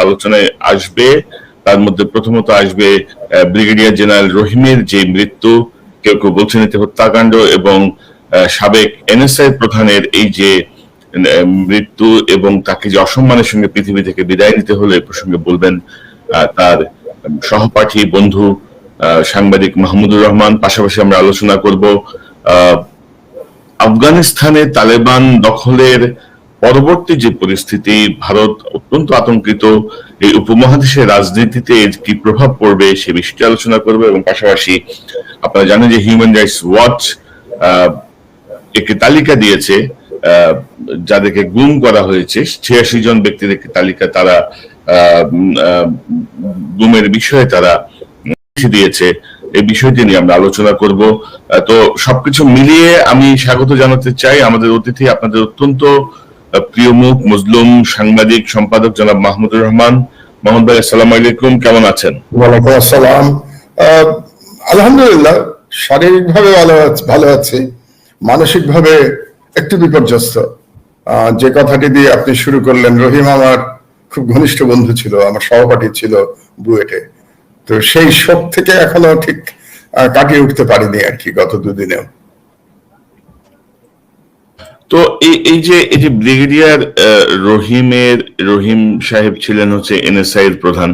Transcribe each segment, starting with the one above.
আলোচনায় আসবে। তার মধ্যে প্রথমত আসবে ব্রিগেডিয়ার জেনারেল রহিমের যে মৃত্যু, কেউ কেউ বলছেন এতে হত্যাকাণ্ড, এবং সাবেক এনএসআই প্রধানের এই যে মৃত্যু এবং তাকে যে অসম্মানের সঙ্গে পৃথিবী থেকে বিদায় নিতে হলো, এই প্রসঙ্গে বলবেন তার সহপাঠী বন্ধু সাংবাদিক মাহমুদুর রহমান। পাশাপাশি আমরা আলোচনা করব আফগানিস্তানে তালেবান দখলের পরবর্তী যে পরিস্থিতি, ভারত অত্যন্ত আতঙ্কিত, এই উপমহাদেশের রাজনীতিতে কি প্রভাব পড়বে সে বিষয়টি আলোচনা করবে। এবং পাশাপাশি আপনারা জানেন যে হিউম্যান রাইটস ওয়াচ একটি তালিকা দিয়েছে যাদেরকে গুম করা হয়েছে, 86 জন ব্যক্তির একটি তালিকা তারা গুমের বিষয়ে তারা দিয়েছে। এই বিষয়টি নিয়ে আমরা আলোচনা করব। তো সবকিছু মিলিয়ে আমি স্বাগত জানাতে চাই আমাদের অতিথি, আপনাদের অত্যন্ত প্রিয় মুখ, মজলুম সাংবাদিক সম্পাদক জনাব মাহমুদুর রহমান। মোহাম্মদ ভাই, আসসালামু আলাইকুম, কেমন আছেন? ওয়ালাইকুম আসসালাম। আলহামদুলিল্লাহ, শারীরিকভাবে ভালো আছি, মানসিকভাবে একটু বিপর্যস্ত। যে কথাটি দিয়ে আপনি শুরু করলেন, রহিম আমার খুব ঘনিষ্ঠ বন্ধু ছিল, আমার সহপাঠী ছিল বুয়েটে। তো সেই শোক থেকে এখনো ঠিক কাটিয়ে উঠতে পারিনি আর কি, গত দুদিনেও। তো এই যে ব্রিগেডিয়ার রহিম সাহেব ছিলেন হচ্ছে এনএসআই এর প্রধান।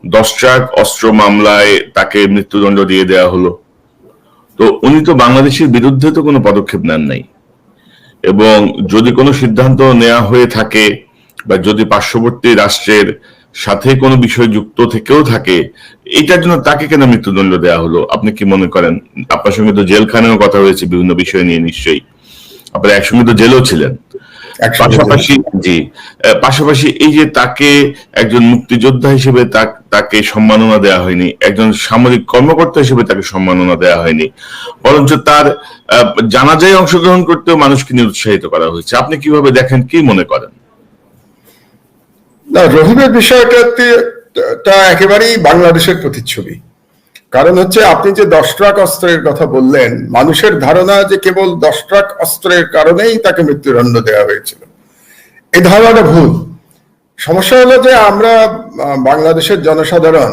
10 ট্রাক অস্ত্র মামলায় তাকে মৃত্যুদণ্ড দিয়ে দেওয়া হলো। তো উনি তো বাংলাদেশের বিরুদ্ধে তো কোনো পদক্ষেপ নেন নাই, এবং যদি কোনো সিদ্ধান্ত নেওয়া হয়ে থাকে বা যদি পার্শ্ববর্তী রাষ্ট্রের সাথে কোনো বিষয় যুক্ত থেকেও থাকে, এটার জন্য তাকে কেন মৃত্যুদণ্ড দেওয়া হলো? আপনি কি মনে করেন? আপনার সঙ্গে তো জেলখানেও কথা হয়েছে বিভিন্ন বিষয় নিয়ে, নিশ্চয়ই আপনারা একসঙ্গে তো জেলেও ছিলেন। পাশাপাশি এই যে তাকে একজন মুক্তিযোদ্ধা হিসেবে তাকে সম্মাননা দেওয়া হয়নি, একজন সামরিক কর্মকর্তা হিসেবে তাকে সম্মাননা দেওয়া হয়নি, বরঞ্চ তার জানাজায় অংশগ্রহণ করতেও মানুষকে নিরুৎসাহিত করা হয়েছে। আপনি কিভাবে দেখেন, কি মনে করেন? না, রহিমের বিষয়টাতে একেবারেই বাংলাদেশের প্রতিচ্ছবি। কারণ হচ্ছে, আপনি যে 10 ট্রাক অস্ত্রের কথা বললেন, মানুষের ধারণা যে কেবল 10 ট্রাক অস্ত্রের কারণেই তাকে মৃত্যুদণ্ড দেওয়া হয়েছিল। এই ধারণাটা ভুল। সমস্যা হলো যে আমরা বাংলাদেশের জনসাধারণ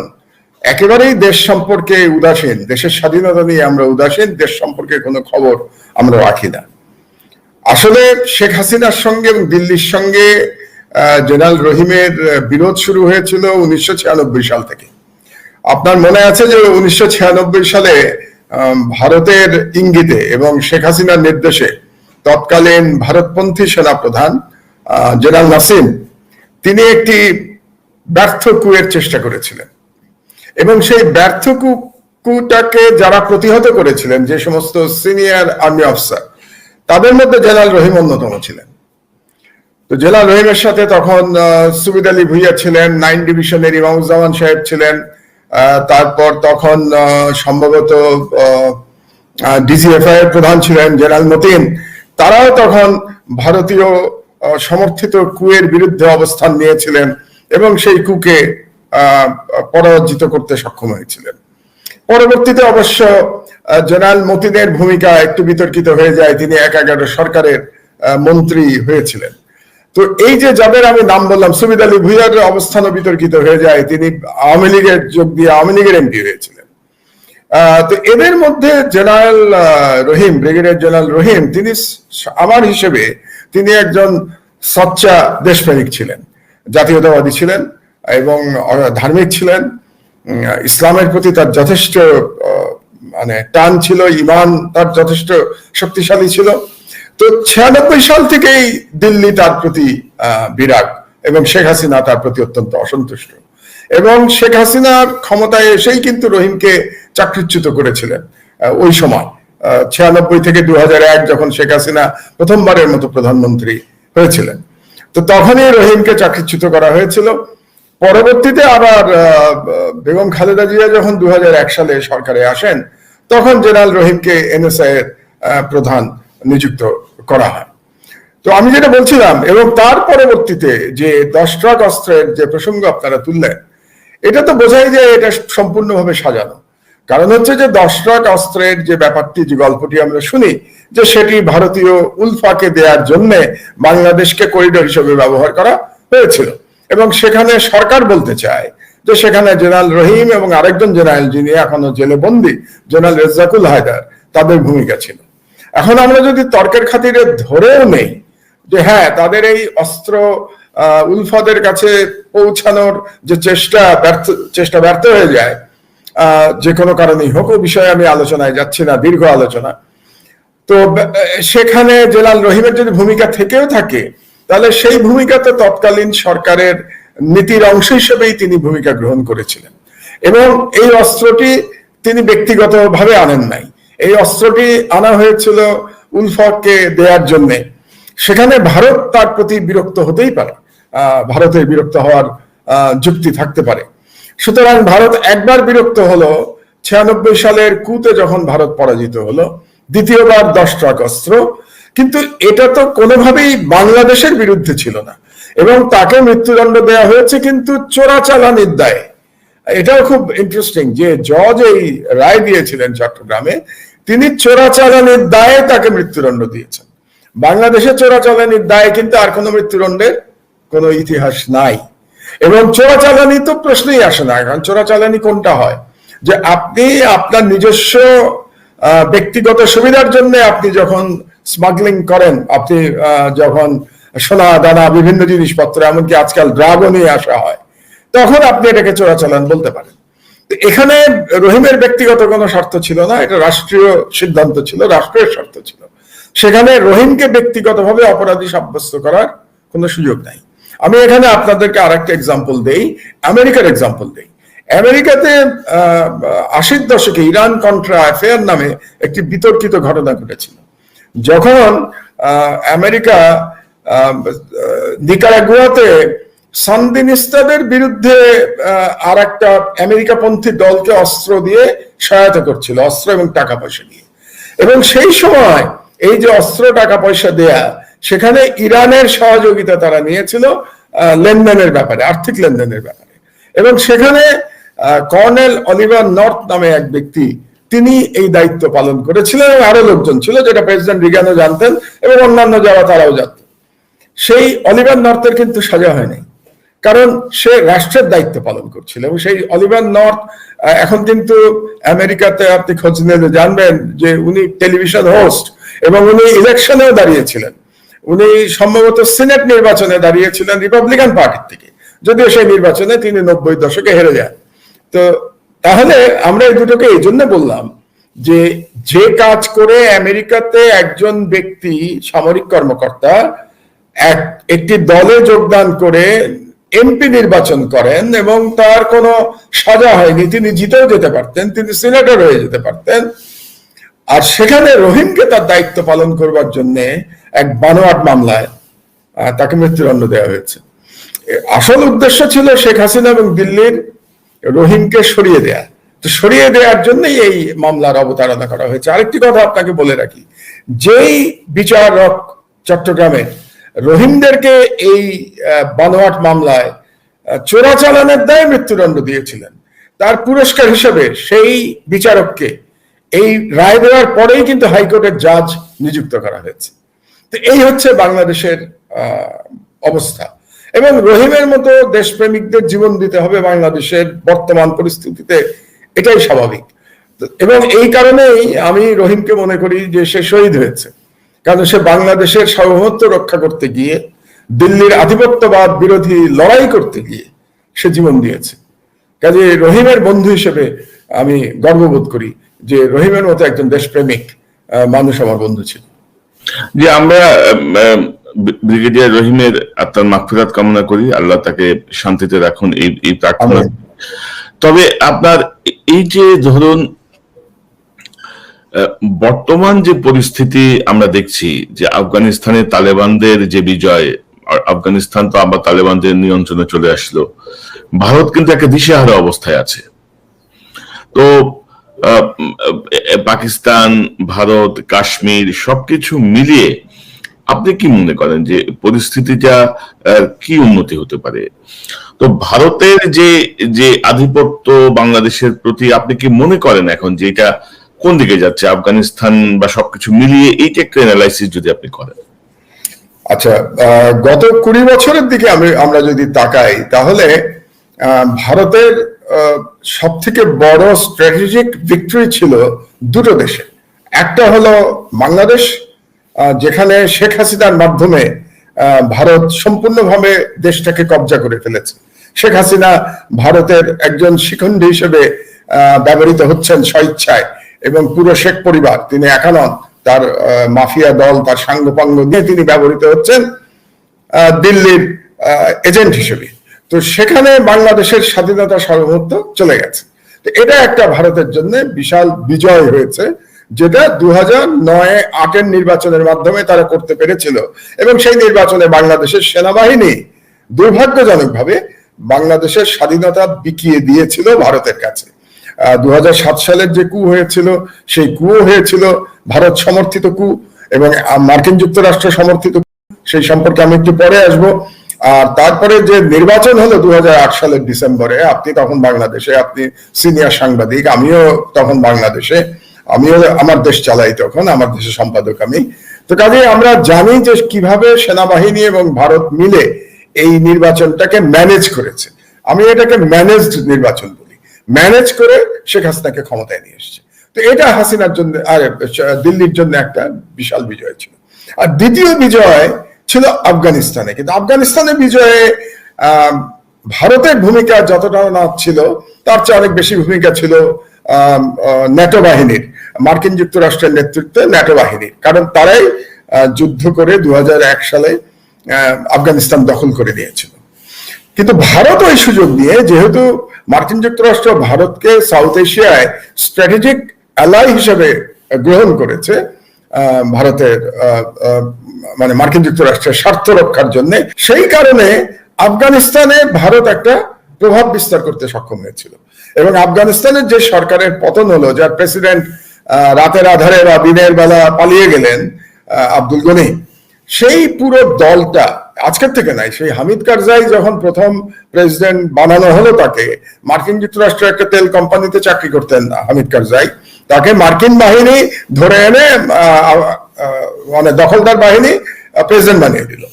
একেবারেই দেশ সম্পর্কে উদাসীন, দেশের স্বাধীনতা নিয়ে আমরা উদাসীন, দেশ সম্পর্কে কোনো খবর আমরা রাখি না। আসলে শেখ হাসিনার সঙ্গে এবং দিল্লির সঙ্গে জেনারেল রহিমের বিরোধ শুরু হয়েছিল 1996 সাল থেকে। আপনার মনে আছে যে 1996 সালে ভারতের ইঙ্গিতে এবং শেখ হাসিনার নির্দেশে তৎকালীন ভারতপন্থী সেনাপ্রধান জেনারেল নাসিম, তিনি একটি ব্যর্থ কুয়ের চেষ্টা করেছিলেন, এবং সেই ব্যর্থ কুটাকে যারা প্রতিহত করেছিলেন, যে সমস্ত সিনিয়র আর্মি অফিসার, তাদের মধ্যে জেনারেল রহিম অন্যতম ছিলেন। তো জেনারেল রহিমের সাথে তখন সুবিদ আলী ভুইয়া ছিলেন, 9 ডিভিশনের ইমামুজ্জামান সাহেব ছিলেন, তারপর তখন সম্ভবত ডিজিএফআই এর প্রধান ছিলেন জেনারেল মতিন। তারাও তখন ভারতীয় সমর্থিত কুয়ের বিরুদ্ধে অবস্থান নিয়েছিলেন এবং সেই কুকে পরাজিত করতে সক্ষম হয়েছিলেন। পরবর্তীতে অবশ্য জেনারেল মতিনের ভূমিকা একটু বিতর্কিত হয়ে যায়, তিনি 11 সরকারের মন্ত্রী হয়েছিলেন। তো এই যে যাদের আমি নাম বললাম, সুবিদ আলী ভুইয়ার অবস্থানও বিতর্কিত হয়ে যায়, তিনি আওয়ামী লীগের যোগ দিয়ে আওয়ামী লীগের এমপি হয়েছিলেন। তো এদের মধ্যে জেনারেল রহিম, ব্রিগেডিয়ার জেনারেল রহিম, তিনি আমার হিসেবে তিনি একজন সচ্চা দেশপ্রেমিক ছিলেন, জাতীয়তাবাদী ছিলেন এবং ধার্মিক ছিলেন। ইসলামের প্রতি তার যথেষ্ট টান ছিল, ঈমান তার যথেষ্ট শক্তিশালী ছিল। তো 96 সাল থেকেই দিল্লি তার প্রতি বিরাগ, এবং শেখ হাসিনা তার প্রতি অত্যন্ত অসন্তুষ্ট, এবং শেখ হাসিনার ক্ষমতায় এসেই কিন্তু রহিমকে চাকরিচ্যুত করেছিলেন ওই সময়, 96 থেকে 2001 যখন শেখ হাসিনা প্রথমবারের মতো প্রধানমন্ত্রী হয়েছিলেন। তো তখনই রহিমকে চাকরিচ্যুত করা হয়েছিল। পরবর্তীতে আবার বেগম খালেদা জিয়া যখন 2001 সালে সরকারে আসেন, তখন জেনারেল রহিমকে এনএসআই এর প্রধান নিযুক্ত করা হয়। তো আমি যেটা বলছিলাম, এবং তার পরবর্তীতে যে 10 ট্রাক অস্ত্রের যে প্রসঙ্গ আপনারা তুললেন, এটা তো বোঝাই যে এটা সম্পূর্ণভাবে সাজানো। কারণ হচ্ছে যে 10 ট্রাক অস্ত্রের যে ব্যাপারটি, যে গল্পটি আমরা শুনি, যে সেটি ভারতীয় উলফাকে দেওয়ার জন্য বাংলাদেশকে করিডোর হিসেবে ব্যবহার করা হয়েছিল, এবং সেখানে সরকার বলতে চায় যে সেখানে জেনারেল রহিম এবং আরেকজন জেনারেল যিনি এখনো জেলে বন্দী জেনারেল রেজ্জাকুল হায়দার তাদের ভূমিকা ছিল। এখন আমরা যদি তর্কের খাতিরে ধরেও নেই যে হ্যাঁ তাদের এই অস্ত্র উলফাদের কাছে পৌঁছানোর যে চেষ্টা ব্যর্থ হয়ে যায় যে কোনো কারণেই হোক, ও বিষয়ে আমি আলোচনায় যাচ্ছি না, দীর্ঘ আলোচনা। তো সেখানে জেনারেল রহিমের যদি ভূমিকা থেকেও থাকে তাহলে সেই ভূমিকাতে তৎকালীন সরকারের নীতির অংশ হিসেবেই তিনি ভূমিকা গ্রহণ করেছিলেন এবং এই অস্ত্রটি তিনি ব্যক্তিগতভাবে আনেন নাই। এই অস্ত্রটি আনা হয়েছিল উলফাকে দেওয়ার জন্যে। সেখানে ভারত তার প্রতি বিরক্ত হতেই পারে, ভারতের বিরক্ত হওয়ার যুক্তি থাকতে পারে। সুতরাং ভারত একবার বিরক্ত হলো 96 সালের কুতে যখন ভারত পরাজিত হলো, দ্বিতীয়বার 10 ট্রাক অস্ত্র, কিন্তু এটা তো কোনোভাবেই বাংলাদেশের বিরুদ্ধে ছিল না এবং তাকে মৃত্যুদণ্ড দেওয়া হয়েছে কিন্তু চোরাচালানির দায়ে। এটাও খুব ইন্টারেস্টিং যে জজ এই রায় দিয়েছিলেন চট্টগ্রামে, তিনি চোরাচালানির দায়ে তাকে মৃত্যুদণ্ড দিয়েছেন। বাংলাদেশে চোরাচালানির দায়ে কিন্তু আর কোনো মৃত্যুদণ্ডের কোনো ইতিহাস নাই এবং চোরাচালানি তো প্রশ্নই আসে না। কারণ চোরাচালানি কোনটা হয় যে আপনি আপনার নিজস্ব ব্যক্তিগত সুবিধার জন্য আপনি যখন স্মাগলিং করেন, আপনি যখন সোনা দানা বিভিন্ন জিনিসপত্র এমনকি আজকাল ড্রাগও নিয়ে আসা হয়, তখন আপনি এটাকে চোরাচালান বলতে পারেন। এখানে রহিমের ব্যক্তিগত কোনো স্বার্থ ছিল না, এটা রাষ্ট্রীয় সিদ্ধান্ত ছিল, রাষ্ট্রের স্বার্থ ছিল। সেখানে রহিমকে ব্যক্তিগতভাবে অপরাধী সাব্যস্ত করার কোনো সুযোগ নাই। আমি এখানে আপনাদেরকে আরেকটা এক্সাম্পল দেই, আমেরিকার এক্সাম্পল দেই। আমেরিকাতে 80-র দশকে ইরান কন্ট্রা অ্যাফেয়ার নামে একটি বিতর্কিত ঘটনা ঘটেছিল। যখন আমেরিকা নিকারাগুয়াতে সান্দিনিস্তাদের বিরুদ্ধে আর একটা আমেরিকাপন্থী দলকে অস্ত্র দিয়ে সহায়তা করছিল, অস্ত্র এবং টাকা পয়সা দিয়ে। এবং সেই সময় এই যে অস্ত্র টাকা পয়সা দেয়া, সেখানে ইরানের সহযোগিতা তারা নিয়েছিল লেনদেনের ব্যাপারে, আর্থিক লেনদেনের ব্যাপারে। এবং সেখানে কর্নেল অলিভার নর্থ নামে এক ব্যক্তি, তিনি এই দায়িত্ব পালন করেছিলেন এবং আরো লোকজন ছিল, যেটা প্রেসিডেন্ট রিগানও জানতেন এবং অন্যান্য যারা তারাও জানতেন। সেই অলিভার নর্থের কিন্তু সাজা হয়নি, কারণ সে রাষ্ট্রের দায়িত্ব পালন করছিল। এবং সেই অলিভার নর্থ এখন কিন্তু আমেরিকাতে আপনি খোঁজ নিলে জানবেন যে উনি টেলিভিশন হোস্ট এবং উনি ইলেকশনেও দাঁড়িয়েছিলেন। উনি সম্ভবত সিনেট নির্বাচনে দাঁড়িয়েছিলেন রিপাবলিকান পার্টির থেকে, যদিও সেই নির্বাচনে তিনি 90 দশকে হেরে যান। তো তাহলে আমরা এই দুটোকে এই জন্য বললাম যে যে কাজ করে আমেরিকাতে একজন ব্যক্তি সামরিক কর্মকর্তা একটি দলে যোগদান করে এমপি নির্বাচন করেন এবং তার কোনো সাজা হয়নি, তিনি জিতেও যেতে পারতেন, তিনি সিনেটর হয়ে যেতে পারতেন, আর সেখানে রহিমকে তার দায়িত্ব পালন করবার জন্য এক বানোয়াট মামলায় তাকে মৃত্যুদণ্ড দেওয়া হয়েছে। আসল উদ্দেশ্য ছিল শেখ হাসিনা এবং দিল্লির রহিমকে সরিয়ে দেয়া। তো সরিয়ে দেওয়ার জন্যই এই মামলার অবতারণা করা হয়েছে। আরেকটি কথা আপনাকে বলে রাখি, যেই বিচারক চট্টগ্রামে রহিমদেরকে এই বানোয়াট মামলায় চোরাচালানের দায়ে মৃত্যুদণ্ড দিয়েছিলেন, তার পুরস্কার হিসেবে সেই বিচারককে এই রায় দেওয়ার পরেই কিন্তু হাইকোর্টের জাজ নিযুক্ত করা হয়েছে। তো এই হচ্ছে বাংলাদেশের অবস্থা। এবং রহিমের মতো দেশপ্রেমিকদের জীবন দিতে হবে বাংলাদেশের বর্তমান পরিস্থিতিতে, এটাই স্বাভাবিক। এবং এই কারণেই আমি রহিমকে মনে করি যে সে শহীদ হয়েছে, কারণ সে বাংলাদেশের সার্বভৌমত্ব রক্ষা করতে গিয়ে, দিল্লির আধিপত্যবাদ বিরোধী লড়াই করতে গিয়ে সে জীবন দিয়েছে। কাজে রহিমের বন্ধু হিসেবে আমি গর্ববোধ করি যে রহিমের মতো একজন দেশপ্রেমিক মানুষ আমার বন্ধু ছিল। যে আমরা ব্রিগেডিয়ার রহিমের আত্মার মাগফিরাত কামনা করি, আল্লাহ তাকে শান্তিতে রাখুন, এই প্রার্থনা। তবে আপনার এই যে ধরুন বর্তমান যে পরিস্থিতি আমরা দেখছি যে আফগানিস্তানে তালেবানদের যে বিজয়, আফগানিস্তান তো আবার তালেবানদের নিয়ন্ত্রণে চলে আসলো, ভারত কিন্তু একটা দিশেহারা অবস্থায় আছে। তো পাকিস্তান, ভারত, কাশ্মীর সবকিছু মিলিয়ে আপনি কি মনে করেন যে পরিস্থিতিটা কি উন্নতি হতে পারে? তো ভারতের যে আধিপত্য বাংলাদেশের প্রতি আপনি কি মনে করেন এখন যে এটা কোন দিকে যাচ্ছে, আফগানিস্তান বা সবকিছু মিলিয়ে, এইটা একটা অ্যানালাইসিস যদি আপনি করেন। আচ্ছা, গত 20 বছরের দিকে আমরা যদি তাকাই, তাহলে ভারতের সব থেকে বড় স্ট্র্যাটেজিক ভিক্টরি ছিল দুটো দেশে। একটা হলো বাংলাদেশ, যেখানে শেখ হাসিনার মাধ্যমে ভারত সম্পূর্ণভাবে দেশটাকে কব্জা করে ফেলেছে। শেখ হাসিনা ভারতের একজন শিখণ্ডী হিসেবে ব্যবহৃত হচ্ছেন স্বইচ্ছায়, এবং পুরো শেখ পরিবার, তিনি একা নন, তার মাফিয়া দল, তার সাঙ্গপাঙ্গ নিয়ে তিনি ব্যবহৃত হচ্ছেন দিল্লির এজেন্ট হিসেবে। তো সেখানে বাংলাদেশের স্বাধীনতা সার্বভৌমত্ব চলে গেছে। তো এটা একটা ভারতের জন্য বিশাল বিজয় হয়েছে, যেটা 2009-8 নির্বাচনের মাধ্যমে তারা করতে পেরেছিল। এবং সেই নির্বাচনে বাংলাদেশের সেনাবাহিনী দুর্ভাগ্যজনকভাবে বাংলাদেশের স্বাধীনতা বিকিয়ে দিয়েছিল ভারতের কাছে। 2007 সালের যে কু হয়েছিল, সেই কুও হয়েছিল ভারত সমর্থিত কু এবং মার্কিন যুক্তরাষ্ট্র সমর্থিত কু, সেই সম্পর্কে আমি একটু পরে আসবো। আর তারপরে যে নির্বাচন হলো 2008 সালের ডিসেম্বরে, আপনি তখন বাংলাদেশে, আপনি সিনিয়র সাংবাদিক, আমিও তখন বাংলাদেশে, আমিও আমার দেশ চালাই তখন, আমার দেশের সম্পাদক আমি। তো কাজে আমরা জানি যে কিভাবে সেনাবাহিনী এবং ভারত মিলে এই নির্বাচনটাকে ম্যানেজ করেছে। আমি এটাকে ম্যানেজড নির্বাচন বলি, ম্যানেজ করে শেখ হাসিনাকে ক্ষমতায় নিয়ে এসেছে। তো এটা হাসিনার জন্য আর দিল্লির জন্য একটা বিশাল বিজয় ছিল। আর দ্বিতীয় বিজয় ছিল আফগানিস্তানে। কিন্তু আফগানিস্তানের বিজয়ে ভারতের ভূমিকা যতটা না ছিল, তার চেয়ে অনেক বেশি ভূমিকা ছিল ন্যাটো বাহিনীর, মার্কিন যুক্তরাষ্ট্রের নেতৃত্বে ন্যাটো বাহিনীর। কারণ তারাই যুদ্ধ করে 2001 সালে আফগানিস্তান দখল করে নিয়েছিল। কিন্তু ভারত ওই সুযোগ নিয়ে, যেহেতু মার্কিন যুক্তরাষ্ট্র ভারতকে সাউথ এশিয়ায় স্ট্র্যাটেজিক অ্যালাই হিসেবে গ্রহণ করেছে, ভারতের মানে মার্কিন যুক্তরাষ্ট্রের স্বার্থ রক্ষার জন্য, সেই কারণে আফগানিস্তানে ভারত একটা প্রভাব বিস্তার করতে সক্ষম হয়েছিল। এবং আফগানিস্তানের যে সরকারের পতন হলো, যার প্রেসিডেন্ট রাতের আধারে বা দিনের বেলা পালিয়ে গেলেন, আব্দুল গনি, সেই পুরো দলটা আজকের থেকে নাই, সেই হামিদ কারজাই যখন প্রথম প্রেসিডেন্ট বানানো হলো, তাকে মার্কিন যুক্তরাষ্ট্রের একটা তেল কোম্পানিতে চাকরি করতেন হামিদ কারজাই, তাকে মার্কিন বাহিনী ধরে এনে মানে দখলদার বাহিনী প্রেসিডেন্ট বানিয়ে দিল।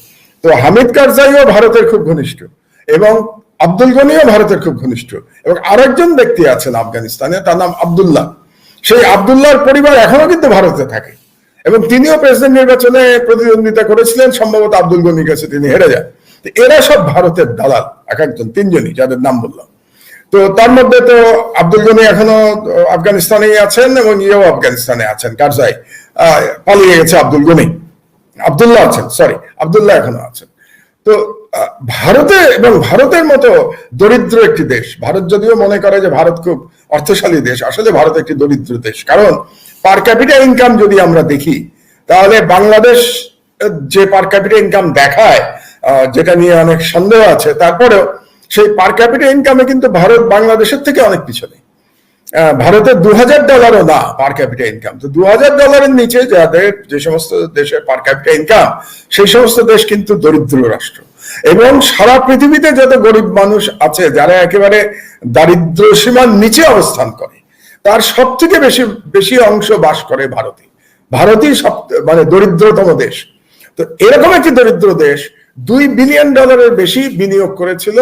তো হামিদ কারজাইও ভারতের খুব ঘনিষ্ঠ, এবং আব্দুল গনিও ভারতের খুব ঘনিষ্ঠ। এবং আরেকজন ব্যক্তি আছেন আফগানিস্তানে, তার নাম আব্দুল্লাহ। সেই আব্দুল্লাহর পরিবার এখনো কিন্তু ভারতে থাকে, এবং তিনিও প্রেসিডেন্ট নির্বাচনে প্রতিদ্বন্দ্বিতা করেছিলেন। সম্ভবত আব্দুল গনির কাছে তিনি হেরে যান। এরা সব ভারতের দালাল, এক একজন, তিনজনই, যাদের নাম বললাম। তো তার মধ্যে তো আব্দুল গনি এখনো আফগানিস্তানেই আছেন, এবং ইয়েও আফগানিস্তানে আছেন। কারজাই পালিয়ে গেছে, আব্দুল্লাহ আছেন, সরি, আব্দুল্লাহ এখনো আছেন। তো ভারতে, এবং ভারতের মতো দরিদ্র একটি দেশ, ভারত যদিও মনে করে যে ভারত খুব অর্থশালী দেশ, আসলে ভারত একটি দরিদ্র দেশ। কারণ পার ক্যাপিটা ইনকাম যদি আমরা দেখি, তাহলে বাংলাদেশ যে পার ক্যাপিটা ইনকাম দেখায়, যেটা নিয়ে অনেক সন্দেহ আছে, তারপরেও সেই পার ক্যাপিটা ইনকামে কিন্তু ভারত বাংলাদেশের থেকে অনেক পিছনে। ভারতের $2000 না পার ক্যাপিটা ইনকাম। তো $2000 নিচে যাদের যে সমস্ত দেশের পার ক্যাপিটা ইনকাম, সেই সমস্ত দেশ কিন্তু দরিদ্র রাষ্ট্র। এবং সারা পৃথিবীতে যত গরিব মানুষ আছে, যারা একেবারে দারিদ্র সীমার নিচে অবস্থান করে, তার সব থেকে বেশি অংশ বাস করে ভারতে। ভারতই সব মানে দরিদ্রতম দেশ। তো এরকম একটি দরিদ্র দেশ $2 বিলিয়ন বেশি বিনিয়োগ করেছিল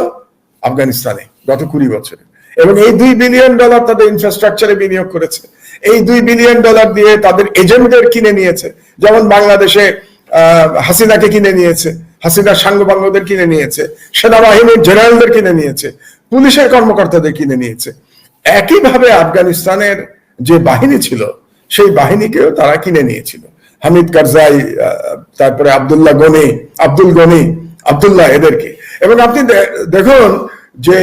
আফগানিস্তানে গত 20 বছরে। এবং এই $2 বিলিয়ন তাদের ইনফ্রাস্ট্রাকচারে বিনিয়োগ করেছে। এই $2 বিলিয়ন দিয়ে তাদের এজেন্টদের কিনে নিয়েছে। যেমন বাংলাদেশে হাসিনাকে কিনে নিয়েছে, হাসিনার সাঙ্গপাঙ্গদের কিনে নিয়েছে, সেনাবাহিনীর জেনারেলদের কিনে নিয়েছে, পুলিশের কর্মকর্তাদের কিনে নিয়েছে। একইভাবে আফগানিস্তানের যে বাহিনী ছিল, সেই বাহিনীকেও তারা কিনে নিয়েছিল। হামিদ কারজাই, তারপরে আব্দুল গনি, আব্দুল্লাহ, এদেরকে। এবং আপনি দেখুন যে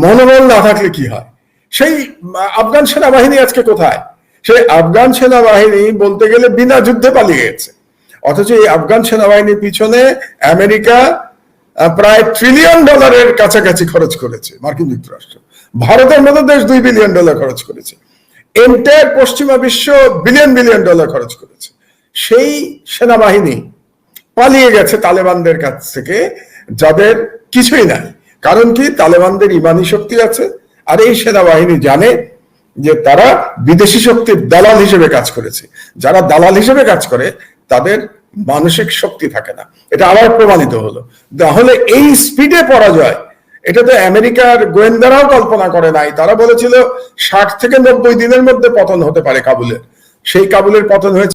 মনোবল না থাকলে কি হয়। সেই আফগান সেনাবাহিনী আজকে কোথায়? সেই আফগান সেনাবাহিনী বলতে গেলে বিনা যুদ্ধে পালিয়ে গেছে। অথচ এই আফগান সেনাবাহিনীর পিছনে আমেরিকা প্রায় $1 ট্রিলিয়ন কাছাকাছি খরচ করেছে, মার্কিন যুক্তরাষ্ট্র। ভারতের মতো দেশ $2 বিলিয়ন খরচ করেছে। এন্টায়ার পশ্চিমা বিশ্ব $বিলিয়ন খরচ করেছে। সেই সেনাবাহিনী পালিয়ে গেছে তালেবানদের কাছ থেকে, যাদের কিছুই নাই। কারণ কি? তালেবানদের ইমানি শক্তি আছে, আর এই সেনাবাহিনী জানে যে তারা বিদেশি শক্তির দালাল হিসেবে কাজ করেছে। যারা দালাল হিসেবে কাজ করে, তাদের মানসিক শক্তি থাকে না, এটা আবার প্রমাণিত হলো। তাহলে এই স্পিডে পরাজয়, এটা তো আমেরিকার গোয়েন্দারাও কল্পনা করে নাই। তারা বলেছিল 60 থেকে 90 দিনের মধ্যে পতন হতে পারে কাবুলের, সেই কাবুলের পতন হয়েছে